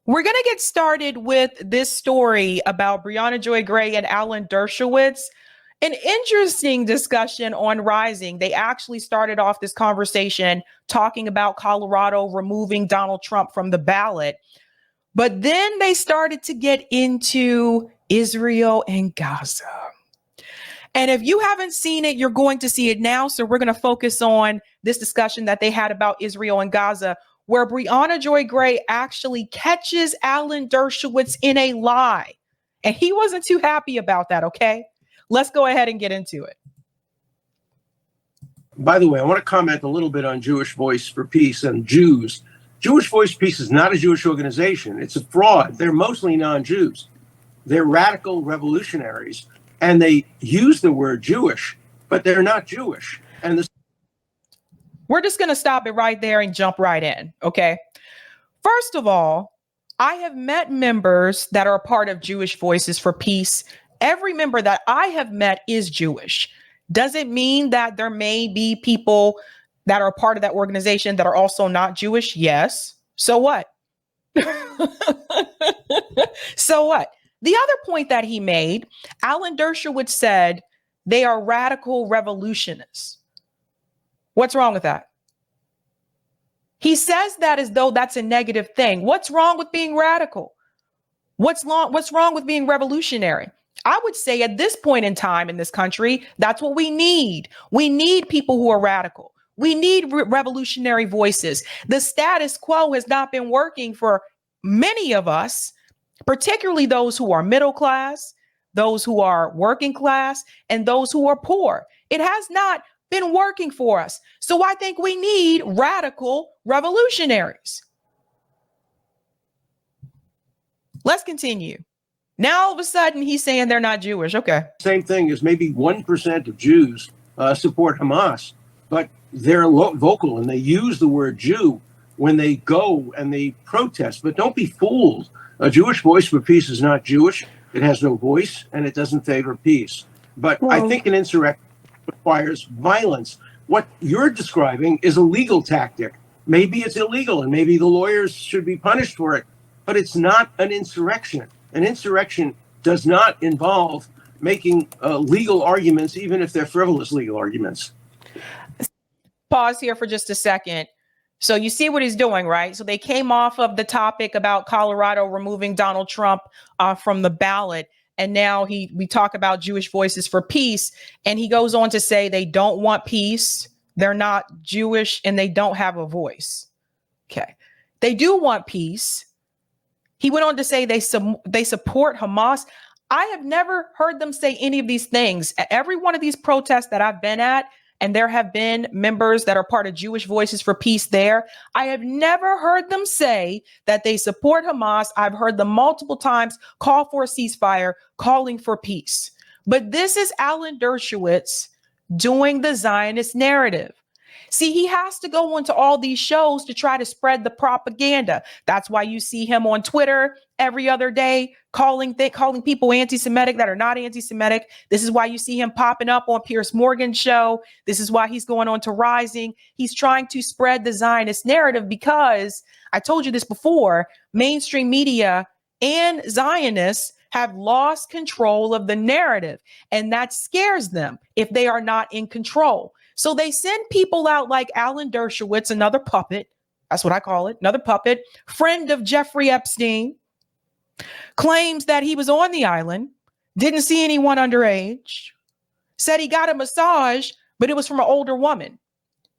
We're going to get started with this story about Briahna Joy Gray and Alan Dershowitz. An interesting discussion on Rising. They actually started off this conversation talking about Colorado removing Donald Trump from the ballot. But then they started to get into Israel and Gaza. And if you haven't seen it, you're going to see it now. So we're going to focus on this discussion that they had about Israel and Gaza, where Briahna Joy Gray actually catches Alan Dershowitz in a lie. And he wasn't too happy about that, okay? Let's go ahead and get into it. By the way, I want to comment a little bit on Jewish Voice for Peace and Jews. Jewish Voice for Peace is not a Jewish organization. It's a fraud. They're mostly non-Jews. They're radical revolutionaries, and they use the word Jewish, but they're not Jewish. And we're just going to stop it right there and jump right in, okay? First of all, I have met members that are a part of Jewish Voices for Peace. Every member that I have met is Jewish. Does it mean that there may be people that are a part of that organization that are also not Jewish? Yes. So what? So what? The other point that he made, Alan Dershowitz said they are radical revolutionists. What's wrong with that? He says that as though that's a negative thing. What's wrong with being radical? What's wrong with being revolutionary? I would say at this point in time in this country, that's what we need. We need people who are radical. We need revolutionary voices. The status quo has not been working for many of us, particularly those who are middle class, those who are working class, and those who are poor. It has not been working for us. So I think we need radical revolutionaries. Let's continue. Now, all of a sudden, he's saying they're not Jewish. Okay. Same thing is maybe 1% of Jews support Hamas, but they're vocal and they use the word Jew when they go and they protest. But don't be fooled. A Jewish Voice for Peace is not Jewish. It has no voice and it doesn't favor peace. But I think an insurrection requires violence. What you're describing is a legal tactic. Maybe it's illegal and maybe the lawyers should be punished for it, but it's not an insurrection. An insurrection does not involve making legal arguments, even if they're frivolous legal arguments. Pause here for just a second. So you see what he's doing, right? So they came off of the topic about Colorado removing Donald Trump from the ballot. And now we talk about Jewish Voices for Peace. And he goes on to say they don't want peace. They're not Jewish and they don't have a voice. Okay. They do want peace. He went on to say they support Hamas. I have never heard them say any of these things. At every one of these protests that I've been at, and there have been members that are part of Jewish Voices for Peace there, I have never heard them say that they support Hamas. I've heard them multiple times call for a ceasefire, calling for peace. But this is Alan Dershowitz doing the Zionist narrative. See, he has to go into all these shows to try to spread the propaganda. That's why you see him on Twitter every other day calling people anti-Semitic that are not anti-Semitic. This is why you see him popping up on Piers Morgan's show. This is why he's going on to Rising. He's trying to spread the Zionist narrative because, I told you this before, mainstream media and Zionists have lost control of the narrative, and that scares them if they are not in control. So they send people out like Alan Dershowitz, another puppet. That's what I call it. Another puppet, friend of Jeffrey Epstein, claims that he was on the island, didn't see anyone underage, said he got a massage, but it was from an older woman.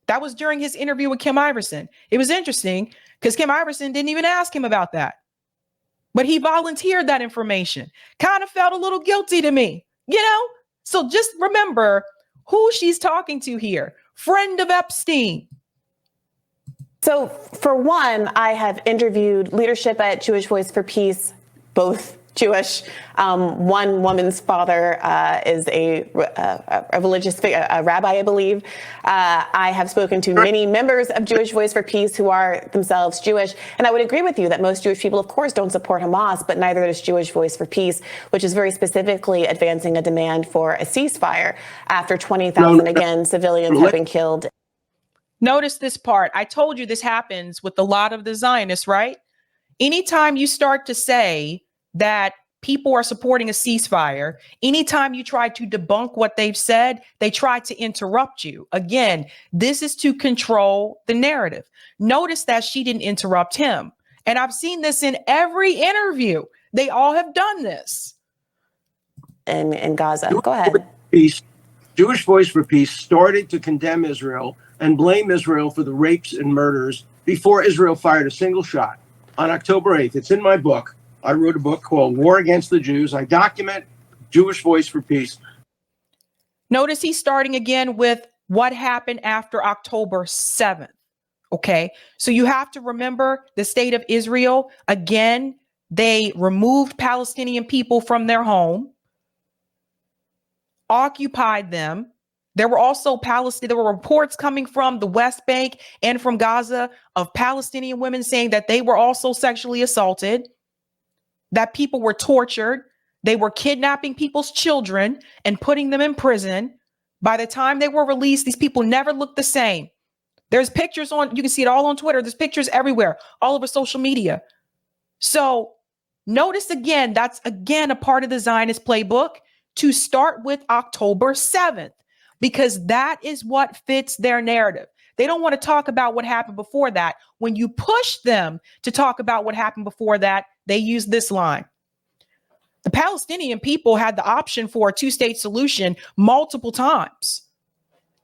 That was during his interview with Kim Iverson. It was interesting because Kim Iverson didn't even ask him about that. But he volunteered that information. Kind of felt a little guilty to me, you know? So just remember who she's talking to here. Friend of Epstein. So for one, I have interviewed leadership at Jewish Voice for Peace, both Jewish. One woman's father is a religious figure, a rabbi, I believe. I have spoken to many members of Jewish Voice for Peace who are themselves Jewish. And I would agree with you that most Jewish people, of course, don't support Hamas, but neither does Jewish Voice for Peace, which is very specifically advancing a demand for a ceasefire after 20,000, again, civilians have been killed. Notice this part. I told you this happens with a lot of the Zionists, right? anytime you start to say that people are supporting a ceasefire, anytime you try to debunk what they've said, they try to interrupt you. Again, this is to control the narrative. Notice that she didn't interrupt him. And I've seen this in every interview. They all have done this. In Gaza. Go ahead. Jewish Voice for Peace started to condemn Israel and blame Israel for the rapes and murders before Israel fired a single shot on October 8th. It's in my book. I wrote a book called War Against the Jews. I document Jewish Voice for Peace. Notice he's starting again with what happened after October 7th. Okay, so you have to remember the state of Israel. Again, they removed Palestinian people from their home, occupied them. There were also there were reports coming from the West Bank and from Gaza of Palestinian women saying that they were also sexually assaulted, that people were tortured. They were kidnapping people's children and putting them in prison. By the time they were released, these people never looked the same. There's pictures you can see it all on Twitter. There's pictures everywhere, all over social media. So notice again, that's again a part of the Zionist playbook to start with October 7th, because that is what fits their narrative. They don't want to talk about what happened before that. When you push them to talk about what happened before that, they use this line. The Palestinian people had the option for a two-state solution multiple times.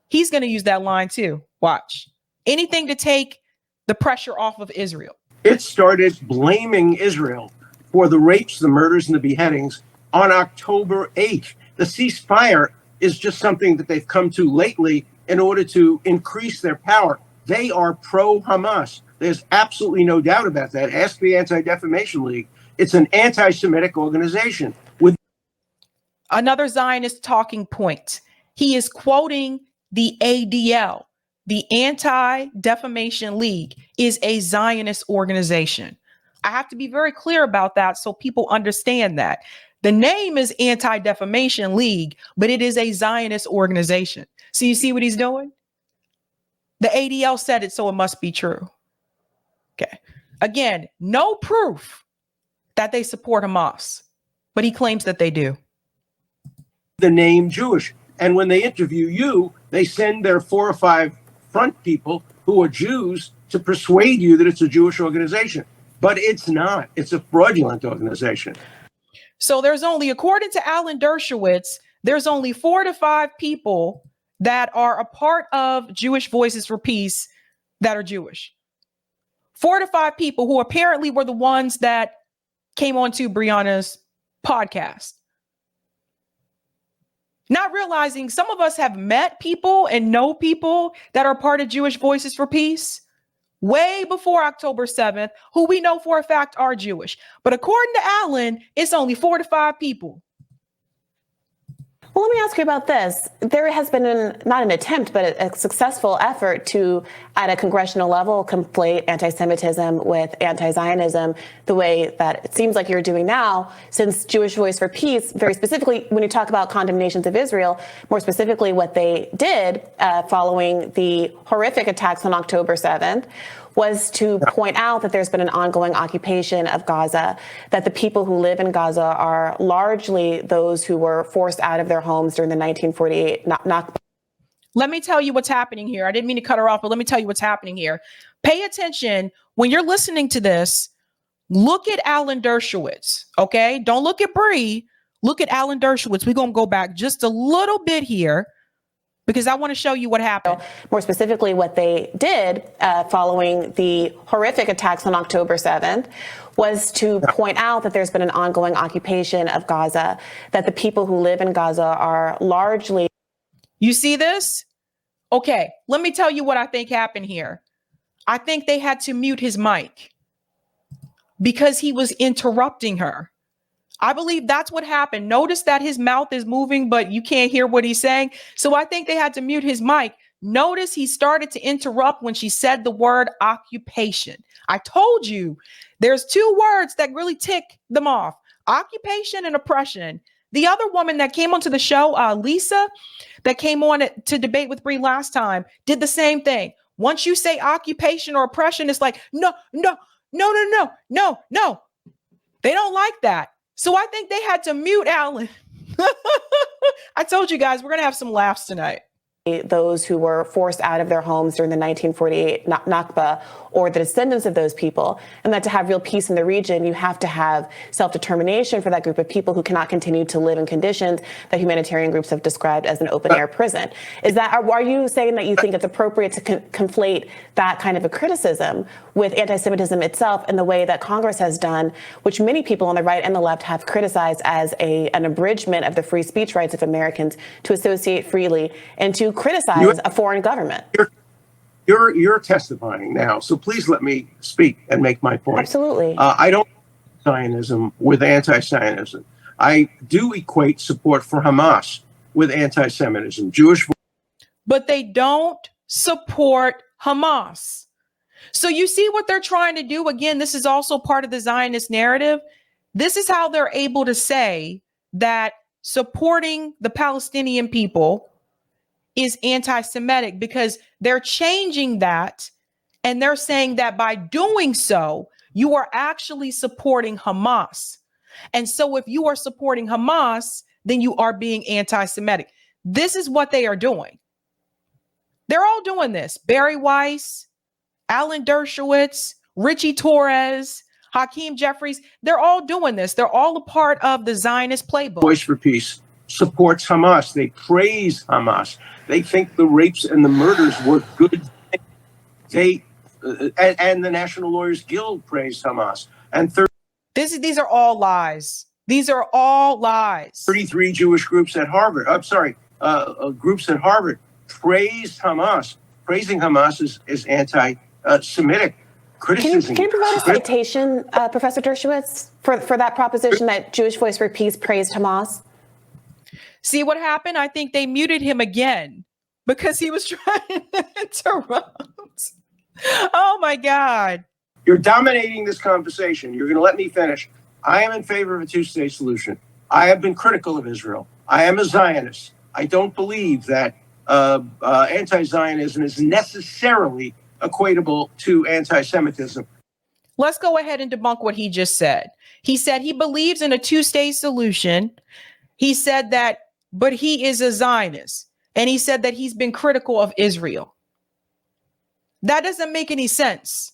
He's going to use that line too. Watch. Anything to take the pressure off of Israel. It started blaming Israel for the rapes, the murders, and the beheadings on October 8th. The ceasefire is just something that they've come to lately in order to increase their power. They are pro-Hamas. There's absolutely no doubt about that. Ask the Anti-Defamation League. It's an anti-Semitic organization. With another Zionist talking point, he is quoting the ADL. The Anti-Defamation League is a Zionist organization. I have to be very clear about that so people understand that. The name is Anti-Defamation League, but it is a Zionist organization. So you see what he's doing? The ADL said it, so it must be true. Okay. Again, no proof that they support Hamas, but he claims that they do. The name Jewish. And when they interview you, they send their 4 or 5 front people who are Jews to persuade you that it's a Jewish organization. But it's not. It's a fraudulent organization. So there's only, according to Alan Dershowitz, there's only 4 to 5 people that are a part of Jewish Voices for Peace that are Jewish. 4 to 5 people who apparently were the ones that came onto Briahna's podcast. Not realizing some of us have met people and know people that are part of Jewish Voices for Peace way before October 7th, who we know for a fact are Jewish. But according to Alan, it's only 4 to 5 people. Well, let me ask you about this. There has been not an attempt, but a successful effort to, at a congressional level, conflate anti-Semitism with anti-Zionism the way that it seems like you're doing now, since Jewish Voice for Peace, very specifically, when you talk about condemnations of Israel, more specifically what they did following the horrific attacks on October 7th, was to point out that there's been an ongoing occupation of Gaza, that the people who live in Gaza are largely those who were forced out of their homes during the 1948 Nakba. Let me tell you what's happening here. I didn't mean to cut her off, but let me tell you what's happening here. Pay attention when you're listening to this. Look at Alan Dershowitz, okay? Don't look at Bree. Look at Alan Dershowitz. We're going to go back just a little bit here, because I want to show you what happened. More specifically, what they did following the horrific attacks on October 7th was to point out that there's been an ongoing occupation of Gaza, that the people who live in Gaza are largely... You see this? Okay, let me tell you what I think happened here. I think they had to mute his mic because he was interrupting her. I believe that's what happened. Notice that his mouth is moving, but you can't hear what he's saying. So I think they had to mute his mic. Notice he started to interrupt when she said the word occupation. I told you there's 2 words that really tick them off: occupation and oppression. The other woman that came onto the show, Lisa, that came on to debate with Bree last time, did the same thing. Once you say occupation or oppression, it's like, no, no. They don't like that. So I think they had to mute Alan. I told you guys, we're going to have some laughs tonight. Those who were forced out of their homes during the 1948 Nakba, or the descendants of those people, and that to have real peace in the region, you have to have self-determination for that group of people who cannot continue to live in conditions that humanitarian groups have described as an open-air prison. Are you saying that you think it's appropriate to conflate that kind of a criticism with anti-Semitism itself in the way that Congress has done, which many people on the right and the left have criticized as an abridgment of the free speech rights of Americans to associate freely and to criticize a foreign government? You're testifying now, so please let me speak and make my point. Absolutely. I don't Zionism with anti-Zionism. I do equate support for Hamas with anti-Semitism. But they don't support Hamas. So you see what they're trying to do? Again, this is also part of the Zionist narrative. This is how they're able to say that supporting the Palestinian people is anti-Semitic, because they're changing that, and they're saying that by doing so, you are actually supporting Hamas. And so if you are supporting Hamas, then you are being anti-Semitic. This is what they are doing. They're all doing this. Barry Weiss, Alan Dershowitz, Richie Torres, Hakeem Jeffries, they're all doing this. They're all a part of the Zionist playbook. Voice for Peace supports Hamas. They praise Hamas. They think the rapes and the murders were good. And the National Lawyers Guild praised Hamas. And these are all lies. These are all lies. 33 Jewish groups at Harvard. Groups at Harvard praised Hamas. Praising Hamas is anti-Semitic criticism. Can you provide a citation, Professor Dershowitz, for that proposition that Jewish Voice for Peace praised Hamas? See what happened? I think they muted him again because he was trying to interrupt. Oh, my God. You're dominating this conversation. You're going to let me finish. I am in favor of a two-state solution. I have been critical of Israel. I am a Zionist. I don't believe that anti-Zionism is necessarily equatable to anti-Semitism. Let's go ahead and debunk what he just said. He said he believes in a two-state solution. He said that, but he is a Zionist. And he said that he's been critical of Israel. That doesn't make any sense.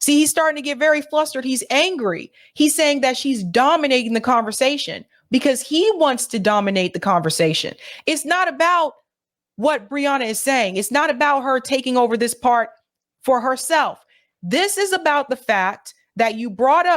See, he's starting to get very flustered. He's angry. He's saying that she's dominating the conversation because he wants to dominate the conversation. It's not about what Briahna is saying. It's not about her taking over this part for herself. This is about the fact that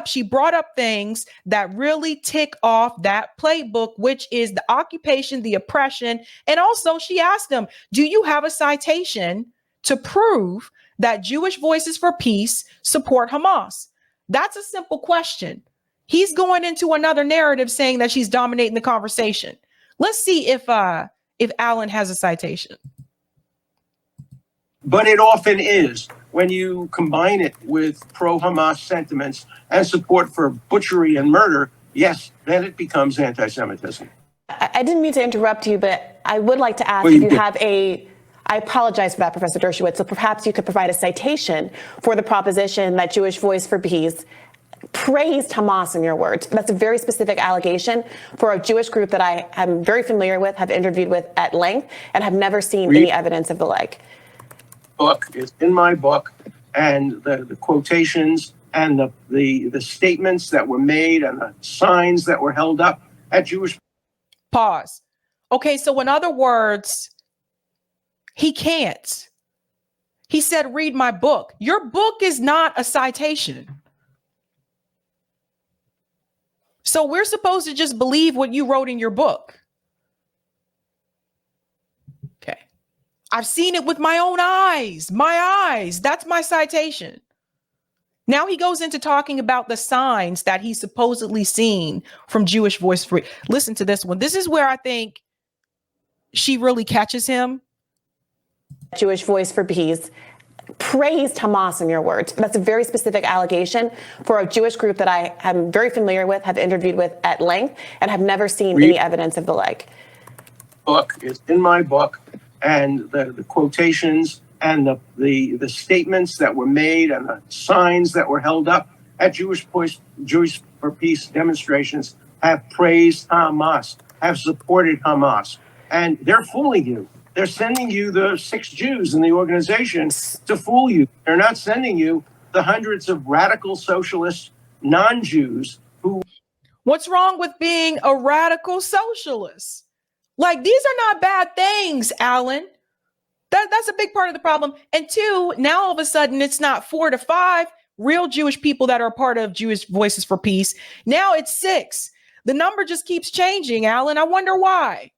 she brought up things that really tick off that playbook, which is the occupation, the oppression. And also she asked him, do you have a citation to prove that Jewish Voices for Peace support Hamas? That's a simple question. He's going into another narrative saying that she's dominating the conversation. Let's see if Alan has a citation. But it often is when you combine it with pro-Hamas sentiments and support for butchery and murder. Yes, then it becomes anti-Semitism. I didn't mean to interrupt you, but I would like to ask if you have I apologize for that, Professor Dershowitz. So perhaps you could provide a citation for the proposition that Jewish Voice for Peace praised Hamas, in your words. That's a very specific allegation for a Jewish group that I am very familiar with, have interviewed with at length, and have never seen any evidence of the like. Book is in my book, and the quotations and the statements that were made and the signs that were held up at Jewish. Pause. Okay, so in other words, he can't. He said, read my book. Your book is not a citation. So we're supposed to just believe what you wrote in your book. Okay. I've seen it with my own eyes. My eyes. That's my citation. Now he goes into talking about the signs that he's supposedly seen from Jewish Voice for. Listen to this one. This is where I think she really catches him. Jewish Voice for Peace praised Hamas, in your words. That's a very specific allegation for a Jewish group that I am very familiar with, have interviewed with at length, and have never seen any evidence of the like. Book is in my book, and the quotations and the statements that were made and the signs that were held up at Jewish for Peace demonstrations have praised Hamas, have supported Hamas. And they're fooling you. They're sending you the 6 Jews in the organization to fool you. They're not sending you the hundreds of radical socialist non-Jews who... What's wrong with being a radical socialist? Like, these are not bad things, Alan. That's a big part of the problem. And 2, now all of a sudden it's not 4 to 5 real Jewish people that are a part of Jewish Voices for Peace. Now it's 6. The number just keeps changing, Alan. I wonder why.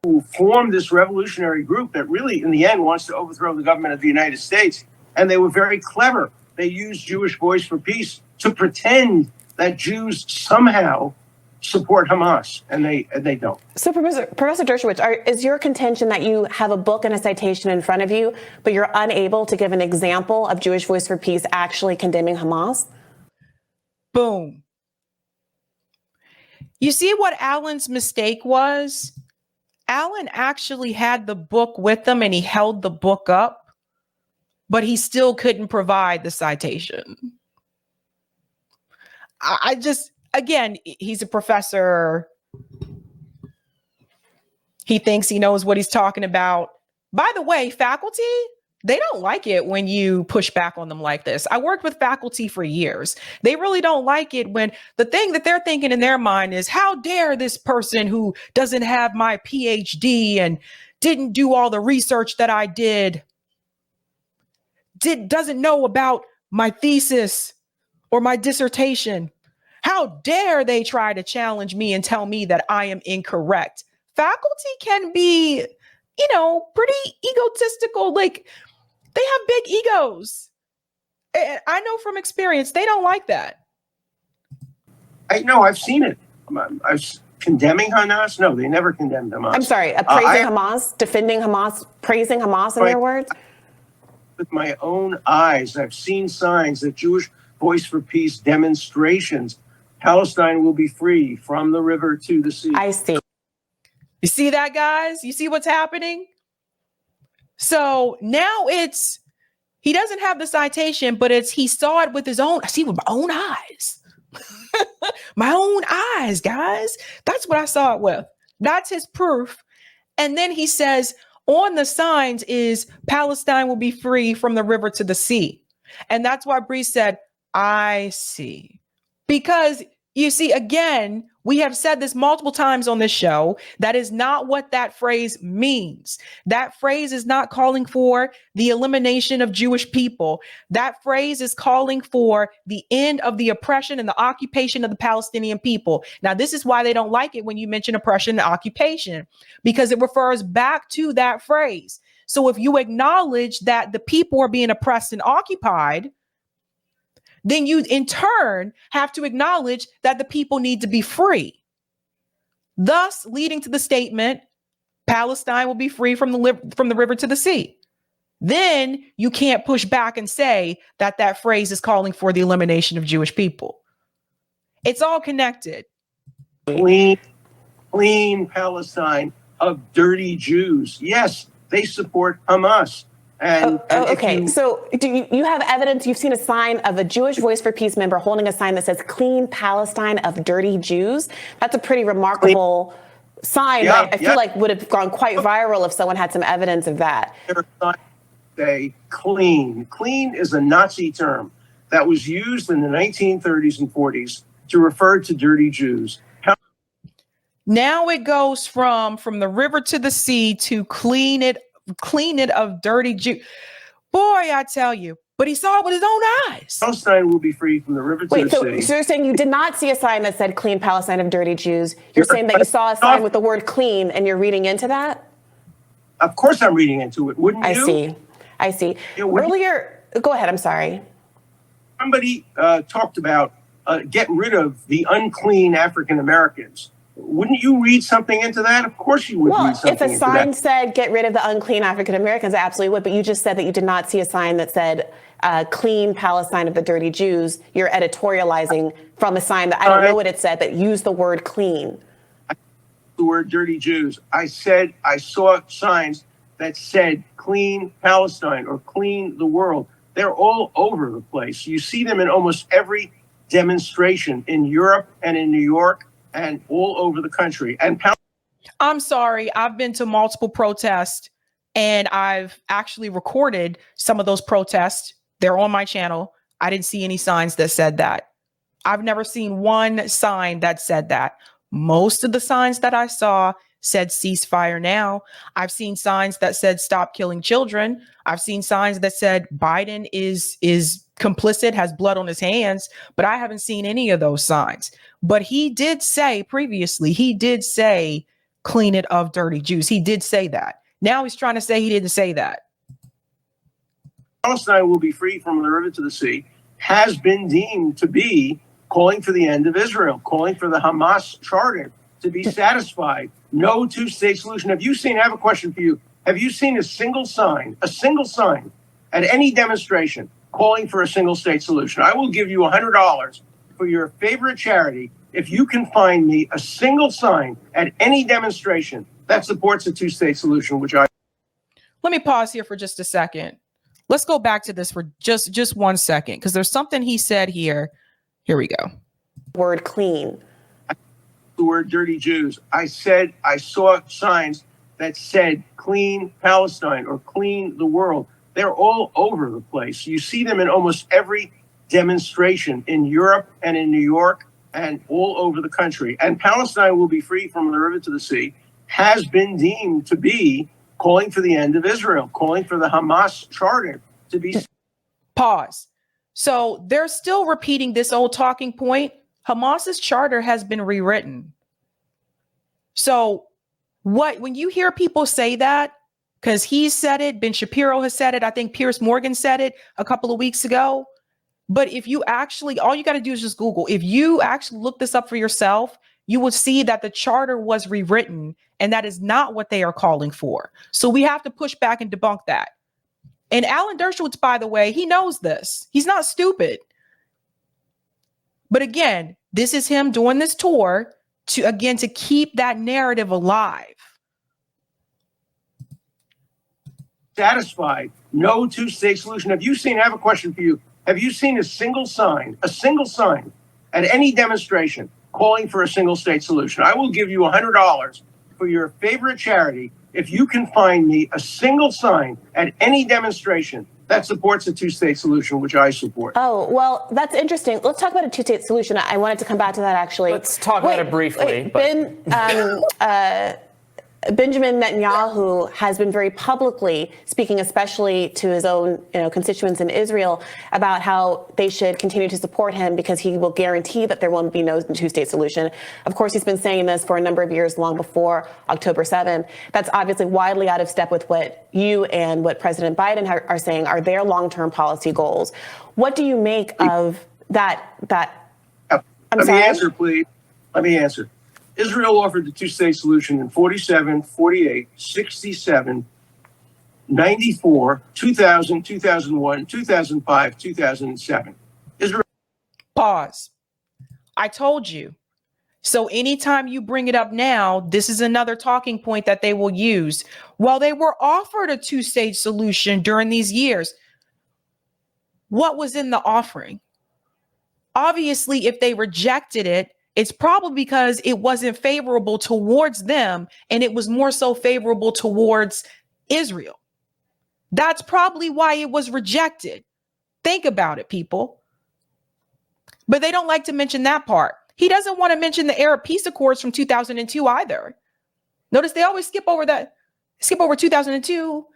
Who formed this revolutionary group that really, in the end, wants to overthrow the government of the United States. And they were very clever. They used Jewish Voice for Peace to pretend that Jews somehow support Hamas, and they don't. So, Professor Dershowitz, is your contention that you have a book and a citation in front of you, but you're unable to give an example of Jewish Voice for Peace actually condemning Hamas? Boom. You see what Alan's mistake was? Alan actually had the book with him and he held the book up, but he still couldn't provide the citation. I just, again, he's a professor. He thinks he knows what he's talking about. By the way, faculty, they don't like it when you push back on them like this. I worked with faculty for years. They really don't like it when the thing that they're thinking in their mind is, how dare this person who doesn't have my PhD and didn't do all the research that I doesn't know about my thesis or my dissertation. How dare they try to challenge me and tell me that I am incorrect? Faculty can be, pretty egotistical. Like, they have big egos. I know from experience, they don't like that. I know, I've seen it. I was condemning Hamas. No, they never condemned Hamas. I'm sorry, praising Hamas, defending Hamas, praising Hamas in your words? With my own eyes, I've seen signs that Jewish Voice for Peace demonstrations, Palestine will be free from the river to the sea. I see. You see that, guys? You see what's happening? So now he doesn't have the citation, but he saw it with his own, I see with my own eyes. My own eyes, guys. That's what I saw it with. That's his proof. And then he says, on the signs is Palestine will be free from the river to the sea. And that's why Bree said, I see. Because you see, again, we have said this multiple times on this show. That is not what that phrase means. That phrase is not calling for the elimination of Jewish people. That phrase is calling for the end of the oppression and the occupation of the Palestinian people. Now, this is why they don't like it when you mention oppression and occupation, because it refers back to that phrase. So if you acknowledge that the people are being oppressed and occupied, then you in turn have to acknowledge that the people need to be free, thus leading to the statement, Palestine will be free from the river to the sea. Then you can't push back and say that that phrase is calling for the elimination of Jewish people. It's all connected. Clean Palestine of dirty Jews. Yes, they support Hamas. Okay. So do you have evidence? You've seen a sign of a Jewish Voice for Peace member holding a sign that says clean Palestine of dirty Jews. That's a pretty remarkable sign. I feel like would have gone quite viral if someone had some evidence of that. Say clean. Clean is a Nazi term that was used in the 1930s and 40s to refer to dirty Jews. Now it goes from the river to the sea to clean it of dirty Jew. Boy, I tell you, but he saw it with his own eyes. Palestine will be free from the river to the sea. So you're saying you did not see a sign that said clean Palestine of dirty Jews. You're saying that you saw a sign with the word clean and you're reading into that? Of course I'm reading into it. Wouldn't you? I see. Earlier, go ahead. I'm sorry. Somebody talked about get rid of the unclean African Americans. Wouldn't you read something into that? Of course you would read something into that. If a sign said get rid of the unclean African Americans, I absolutely would. But you just said that you did not see a sign that said clean Palestine of the dirty Jews. You're editorializing from a sign that I don't know what it said that used the word clean. The word dirty Jews. I said I saw signs that said clean Palestine or clean the world. They're all over the place. You see them in almost every demonstration in Europe and in New York and all over the country. And I'm sorry, I've been to multiple protests and I've actually recorded some of those protests. They're on my channel. I didn't see any signs that said that. I've never seen one sign that said that. Most of the signs that I saw said ceasefire now. I've seen signs that said stop killing children. I've seen signs that said Biden is complicit, has blood on his hands, but I haven't seen any of those signs. But he did say previously, he did say clean it of dirty Jews. He did say that. Now he's trying to say he didn't say that. Palestine will be free from the river to the sea has been deemed to be calling for the end of Israel, calling for the Hamas charter to be satisfied. No two-state solution. I have a question for you. Have you seen a single sign at any demonstration calling for a single-state solution? I will give you $100 for your favorite charity if you can find me a single sign at any demonstration that supports a two-state solution, which I... Let me pause here for just a second. Let's go back to this for just 1 second, because there's something he said here. Here we go. Word clean. The word dirty Jews. I said I saw signs that said clean Palestine or clean the world. They're all over the place. You see them in almost every demonstration in Europe and in New York and all over the country. And Palestine will be free from the river to the sea has been deemed to be calling for the end of Israel, calling for the Hamas charter to be... Pause. So they're still repeating this old talking point. Hamas's charter has been rewritten. So when you hear people say that, because he said it, Ben Shapiro has said it, I think Piers Morgan said it a couple of weeks ago. But if you actually, all you got to do is just Google. If you actually look this up for yourself, you will see that the charter was rewritten, and that is not what they are calling for. So we have to push back and debunk that. And Alan Dershowitz, by the way, he knows this. He's not stupid. But again, this is him doing this tour to keep that narrative alive. Satisfied. No two-state solution. I have a question for you. Have you seen a single sign at any demonstration calling for a single-state solution? I will give you $100 for your favorite charity if you can find me a single sign at any demonstration that supports a two-state solution, which I support. Oh, well, that's interesting. Let's talk about a two-state solution. I wanted to come back to that, actually. Let's talk about it briefly. Benjamin Netanyahu has been very publicly speaking, especially to his own constituents in Israel, about how they should continue to support him because he will guarantee that there will be no two-state solution. Of course, he's been saying this for a number of years, long before October 7th. That's obviously widely out of step with what you and what President Biden are saying are their long-term policy goals. What do you make of that? Let me answer, please. Let me answer. Israel offered the two-state solution in 47, 48, 67, 94, 2000, 2001, 2005, 2007. Israel. Pause. I told you. So anytime you bring it up now, this is another talking point that they will use. Well, they were offered a two-state solution during these years. What was in the offering? Obviously, if they rejected it, it's probably because it wasn't favorable towards them and it was more so favorable towards Israel. That's probably why it was rejected. Think about it, people. But they don't like to mention that part. He doesn't want to mention the Arab peace accords from 2002 either. Notice they always skip over 2002,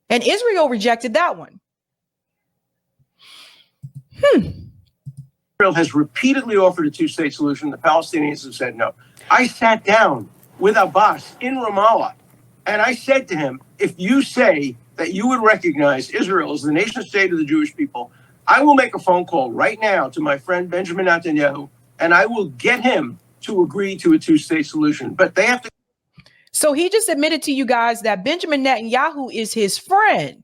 and Israel rejected that one. Israel has repeatedly offered a two-state solution. The Palestinians have said no. I sat down with Abbas in Ramallah, and I said to him, if you say that you would recognize Israel as the nation state of the Jewish people, I will make a phone call right now to my friend Benjamin Netanyahu, and I will get him to agree to a two-state solution. But they have to... So he just admitted to you guys that Benjamin Netanyahu is his friend.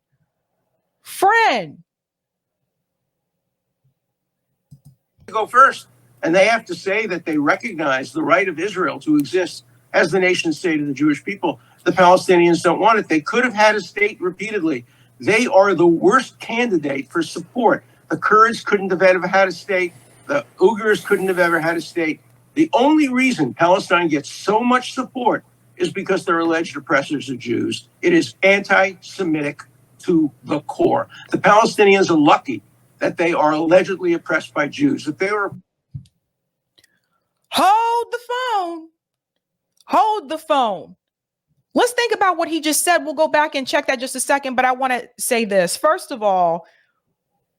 Go first, and they have to say that they recognize the right of Israel to exist as the nation state of the Jewish people. The Palestinians don't want it. They could have had a state repeatedly. They are the worst candidate for support. The Kurds couldn't have ever had a state. The Uyghurs couldn't have ever had a state. The only reason Palestine gets so much support is because they're alleged oppressors of Jews. It is anti-Semitic to the core. The Palestinians are lucky that they are allegedly oppressed by Jews. If they were... Hold the phone. Hold the phone. Let's think about what he just said. We'll go back and check that just a second, but I want to say this. First of all,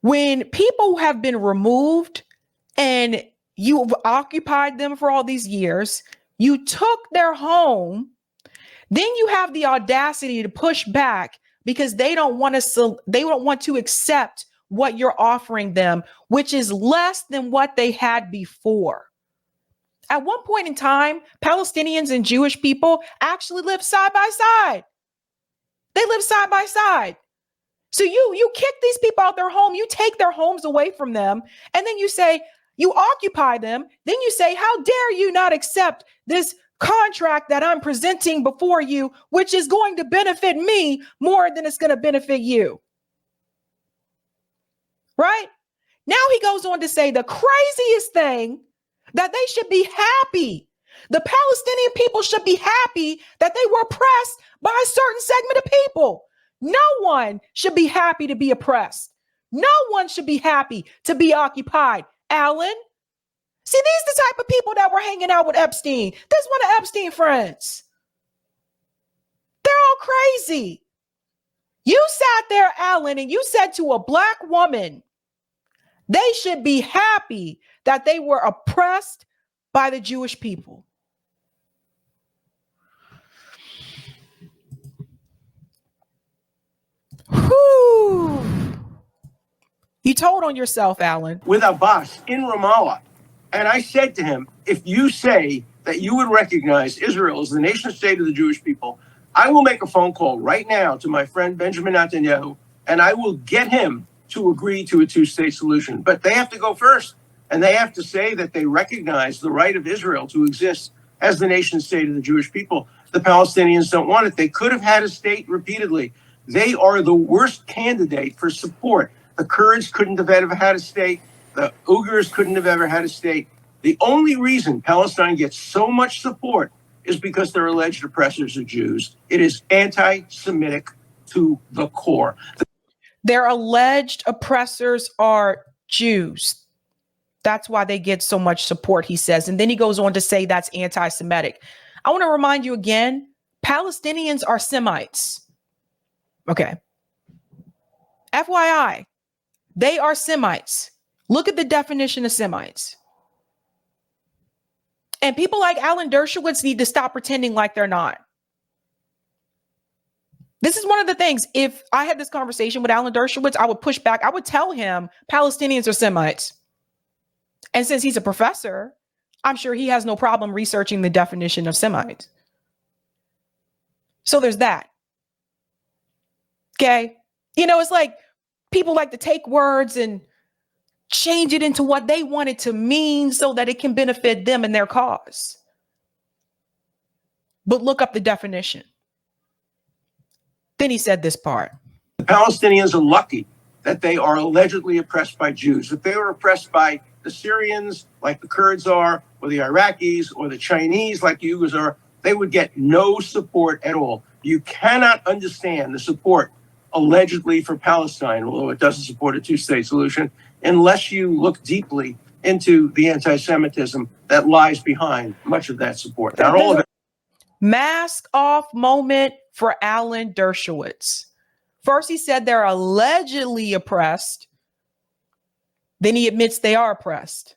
when people have been removed and you've occupied them for all these years, you took their home, then you have the audacity to push back because they don't want to accept what you're offering them, which is less than what they had before. At one point in time, Palestinians and Jewish people actually lived side by side. They live side by side. So you kick these people out their home, you take their homes away from them, and then you say, you occupy them. Then you say, how dare you not accept this contract that I'm presenting before you, which is going to benefit me more than it's going to benefit you. Right? Now he goes on to say the craziest thing, that they should be happy. The Palestinian people should be happy that they were oppressed by a certain segment of people. No one should be happy to be oppressed. No one should be happy to be occupied. Alan, see, these the type of people that were hanging out with Epstein. This one of Epstein friends. They're all crazy. You sat there, Alan, and you said to a black woman, they should be happy that they were oppressed by the Jewish people. Whew. You told on yourself, Alan. With Abbas in Ramallah. And I said to him, if you say that you would recognize Israel as the nation state of the Jewish people, I will make a phone call right now to my friend Benjamin Netanyahu, and I will get him to agree to a two-state solution. But they have to go first, and they have to say that they recognize the right of Israel to exist as the nation state of the Jewish people. The Palestinians don't want it. They could have had a state repeatedly. They are the worst candidate for support. The Kurds couldn't have ever had a state. The Uyghurs couldn't have ever had a state. The only reason Palestine gets so much support is because they're alleged oppressors of Jews. It is anti-Semitic to the core. Their alleged oppressors are Jews. That's why they get so much support, he says. And then he goes on to say that's anti-Semitic. I want to remind you again, Palestinians are Semites. Okay. FYI, they are Semites. Look at the definition of Semites. And people like Alan Dershowitz need to stop pretending like they're not. This is one of the things, if I had this conversation with Alan Dershowitz, I would push back. I would tell him Palestinians are Semites. And since he's a professor, I'm sure he has no problem researching the definition of Semites. So there's that. Okay. You know, it's like people like to take words and change it into what they want it to mean so that it can benefit them and their cause. But look up the definition. Then he said this part. The Palestinians are lucky that they are allegedly oppressed by Jews. If they were oppressed by the Syrians, like the Kurds are, or the Iraqis, or the Chinese, like the Uyghurs are, they would get no support at all. You cannot understand the support allegedly for Palestine, although it doesn't support a two-state solution, unless you look deeply into the anti-Semitism that lies behind much of that support. Not all of it. Mask off moment for Alan Dershowitz. First, he said they're allegedly oppressed. Then he admits they are oppressed.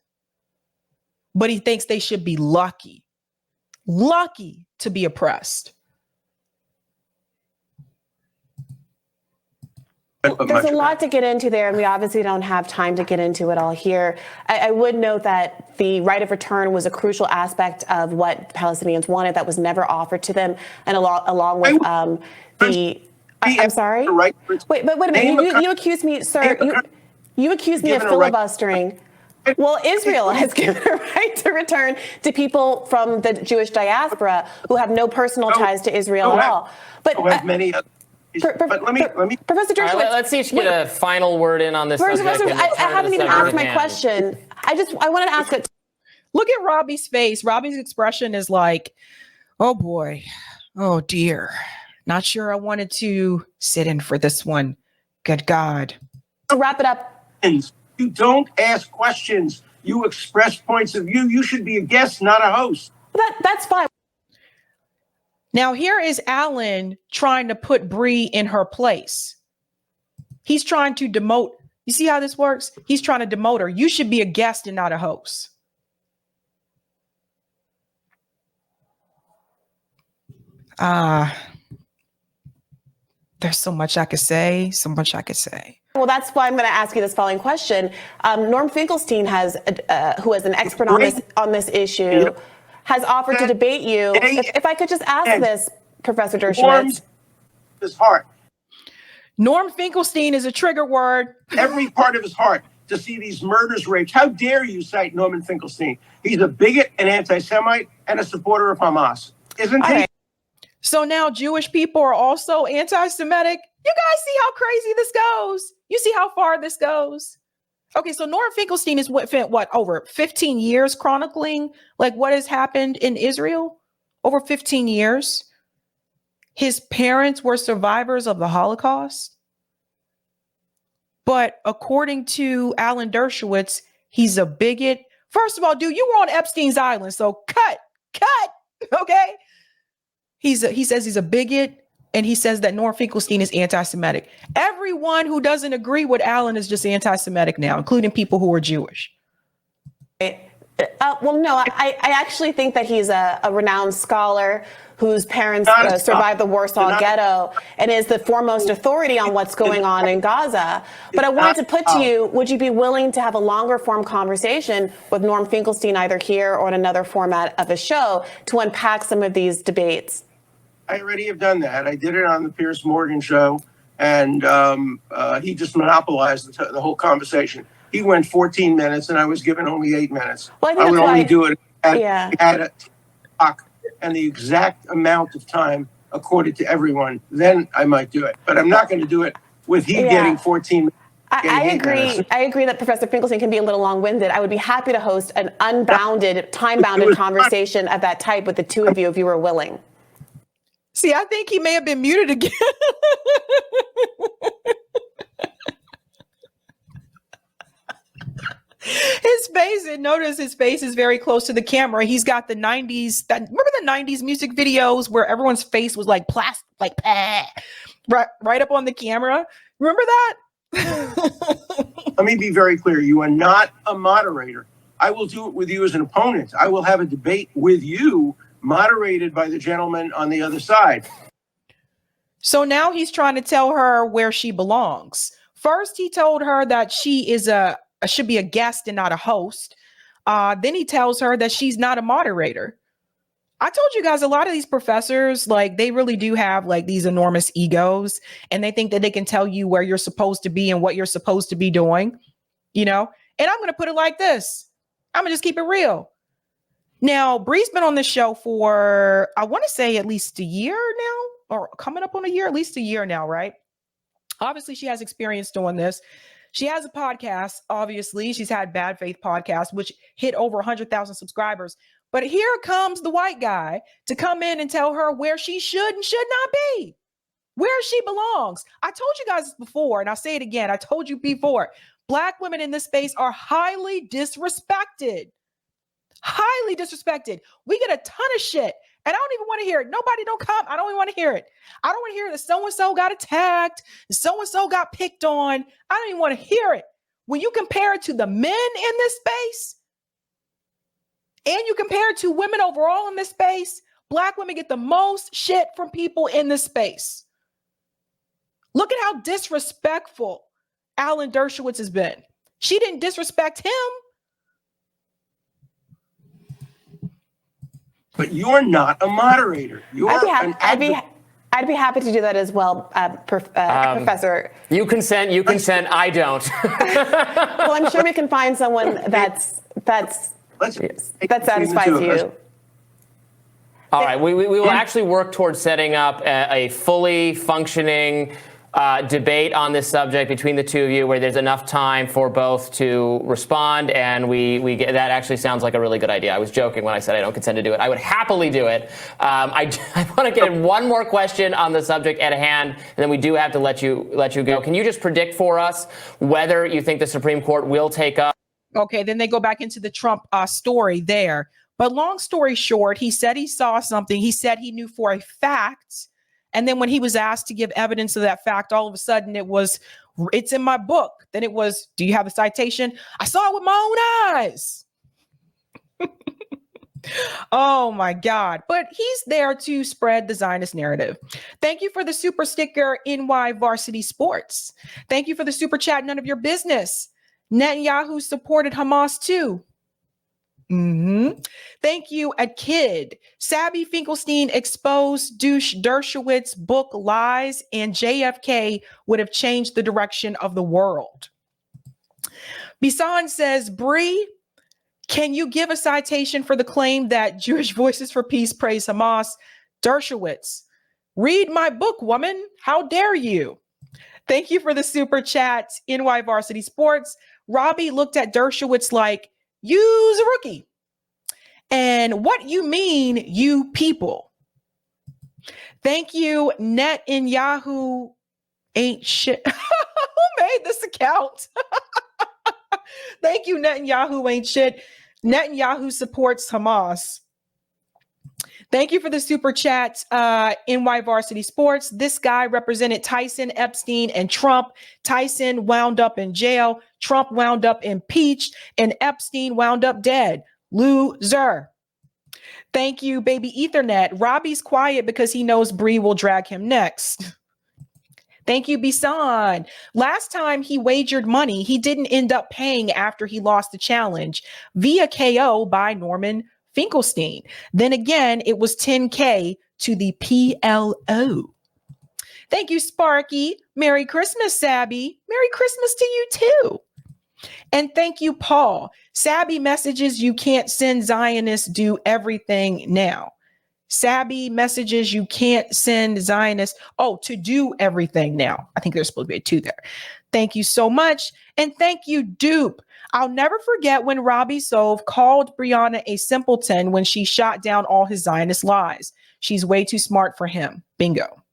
But he thinks they should be lucky to be oppressed. There's a lot to get into there, and we obviously don't have time to get into it all here. I would note that the right of return was a crucial aspect of what Palestinians wanted that was never offered to them, and along with I'm sorry? Wait, but wait a minute. You accused me, sir. You accused me of filibustering. Well, Israel has given a right to return to people from the Jewish diaspora who have no personal ties to Israel at all. But many other. But let me. Professor Dershowitz, let's each get a final word in on this subject. I haven't even asked my question. I wanted to ask it. Look at Robbie's face. Robbie's expression is like, oh boy, oh dear. Not sure I wanted to sit in for this one. Good God. To wrap it up. You don't ask questions. You express points of view. You should be a guest, not a host. That's fine. Now here is Alan trying to put Bree in her place. He's trying to demote. You see how this works? He's trying to demote her. You should be a guest and not a host. There's so much I could say, Well, that's why I'm going to ask you this following question. Norm Finkelstein who is an expert on this issue, has offered to debate you. If I could just ask this, Professor Dershowitz. His heart. Norm Finkelstein is a trigger word. Every part of his heart to see these murders, rapes. How dare you cite Norman Finkelstein? He's a bigot, an anti-Semite, and a supporter of Hamas. Isn't he? So now Jewish people are also anti-Semitic. You guys see how crazy this goes? You see how far this goes? Okay, so Norm Finkelstein is what over 15 years chronicling like what has happened in Israel over 15 years. His parents were survivors of the Holocaust. But according to Alan Dershowitz, he's a bigot. First of all, dude, you were on Epstein's Island, so cut, okay? He says he's a bigot, and he says that Norm Finkelstein is anti-Semitic. Everyone who doesn't agree with Alan is just anti-Semitic now, including people who are Jewish. Well, no, I actually think that he's a renowned scholar whose parents survived the Warsaw Ghetto and is the foremost authority on what's going on in Gaza. But I wanted to put to you, would you be willing to have a longer form conversation with Norm Finkelstein, either here or in another format of a show, to unpack some of these debates? I already have done that. I did it on the Piers Morgan show, and he just monopolized the whole conversation. He went 14 minutes, and I was given only 8 minutes. Well, I would only do it at a clock and the exact amount of time accorded to everyone. Then I might do it, but I'm not going to do it with getting 14 minutes. I agree. I agree that Professor Finkelstein can be a little long-winded. I would be happy to host an unbounded, time-bounded conversation of that type with the two of you if you were willing. See, I think he may have been muted again. His face, and notice his face is very close to the camera. He's got the 90s, remember the 90s music videos where everyone's face was like plastic, like right up on the camera? Remember that? Let me be very clear. You are not a moderator. I will do it with you as an opponent. I will have a debate with you, moderated by the gentleman on the other side. So now he's trying to tell her where she belongs. First, he told her that she is should be a guest and not a host. Then he tells her that she's not a moderator. I told you guys, a lot of these professors, like, they really do have like these enormous egos, and they think that they can tell you where you're supposed to be and what you're supposed to be doing, you know? And I'm going to put it like this. I'm going to just keep it real. Now, Bree's been on this show for, I want to say, at least a year now, or coming up on a year, at least a year now, right? Obviously, she has experience doing this. She has a podcast, obviously. She's had Bad Faith podcast, which hit over 100,000 subscribers. But here comes the white guy to come in and tell her where she should and should not be, where she belongs. I told you guys this before, and I'll say it again. I told you before, Black women in this space are highly disrespected. Highly disrespected. We get a ton of shit, and I don't even want to hear it. Nobody don't come. I don't even want to hear it. I don't want to hear that so-and-so got attacked, so-and-so got picked on. I don't even want to hear it. When you compare it to the men in this space, and you compare it to women overall in this space, Black women get the most shit from people in this space. Look at how disrespectful Alan Dershowitz has been. She didn't disrespect him. But you're not a moderator. You're I'd I'd be happy to do that as well, Professor. You consent. I don't. Well, I'm sure we can find someone that satisfies you. All right, we will actually work towards setting up a fully functioning debate on this subject between the two of you, where there's enough time for both to respond, and we get that. Actually sounds like a really good idea. I was joking when I said I don't consent to do it. I would happily do it. I want to get in one more question on the subject at hand, and then we do have to let you go. Can you just predict for us whether you think the Supreme Court will take up? Okay, then they go back into the Trump story there. But long story short, he said he saw something. He said he knew for a fact. And then when he was asked to give evidence of that fact, all of a sudden it's in my book. Then it was, do you have a citation? I saw it with my own eyes. Oh my God. But he's there to spread the Zionist narrative. Thank you for the super sticker, NY Varsity Sports. Thank you for the super chat, none of your business. Netanyahu supported Hamas too. Thank you, a kid. Sabby Finkelstein exposed Dershowitz book lies, and JFK would have changed the direction of the world. Bisan says, Bree, can you give a citation for the claim that Jewish Voices for Peace praise Hamas? Dershowitz, read my book, woman. How dare you? Thank you for the super chat, NY Varsity Sports. Robbie looked at Dershowitz like, you's a rookie. And what you mean, you people? Thank you, Netanyahu ain't shit. Who made this account? Thank you, Netanyahu ain't shit. Netanyahu supports Hamas. Thank you for the super chat, NY Varsity Sports. This guy represented Tyson, Epstein, and Trump. Tyson wound up in jail. Trump wound up impeached, and Epstein wound up dead. Loser. Thank you, baby Ethernet. Robbie's quiet because he knows Bree will drag him next. Thank you, Bisan. Last time he wagered money, he didn't end up paying after he lost the challenge via KO by Norman Finkelstein. Then again, it was $10K to the PLO. Thank you, Sparky. Merry Christmas, Sabby. Merry Christmas to you too. And thank you, Paul. Sabby messages you can't send Zionists do everything now. Sabby messages you can't send Zionists, to do everything now. I think there's supposed to be a 2 there. Thank you so much. And thank you, Dupe. I'll never forget when Robbie Sove called Briahna a simpleton when she shot down all his Zionist lies. She's way too smart for him. Bingo.